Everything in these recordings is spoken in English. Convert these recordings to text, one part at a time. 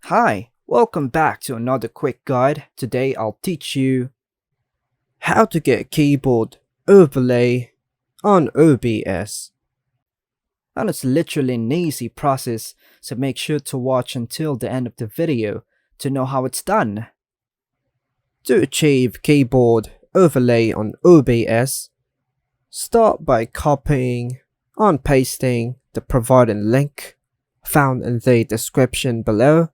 Hi, welcome back to another quick guide. Today I'll teach you how to get a keyboard overlay on OBS. And it's literally an easy process, so make sure to watch until the end of the video to know how it's done. To achieve keyboard overlay on OBS, start by copying and pasting the provided link found in the description below.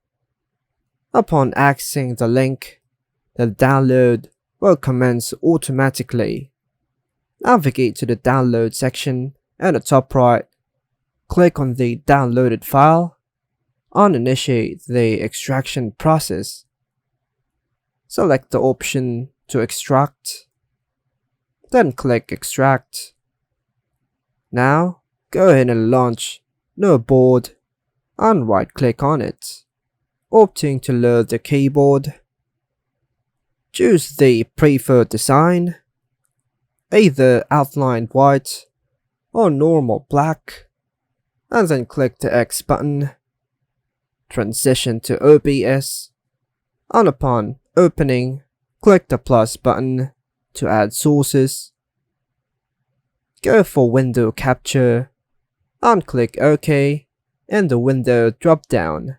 Upon accessing the link, the download will commence automatically. Navigate to the download section at the top right, click on the downloaded file, and initiate the extraction process. Select the option to extract, then click extract. Now, go ahead and launch No Board and right click on it, opting to load the keyboard. Choose the preferred design, either outlined white or normal black, and then click the X button. Transition to OBS, and upon opening, click the plus button to add sources. Go for window capture and click OK in the window drop down.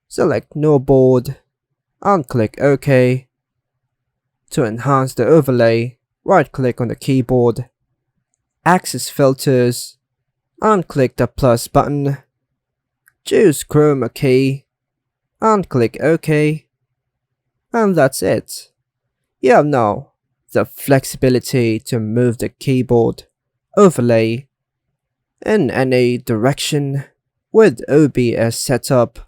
Select No Board and click OK. To enhance the overlay, right click on the keyboard, access filters, and click the plus button. Choose chroma key and click OK. And that's it. You have now the flexibility to move the keyboard overlay in any direction with OBS setup.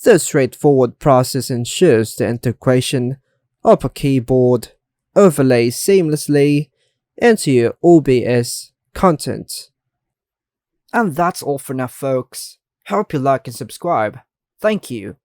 This straightforward process ensures the integration of a keyboard overlay seamlessly into your OBS content. And that's all for now, folks. Hope you like and subscribe. Thank you.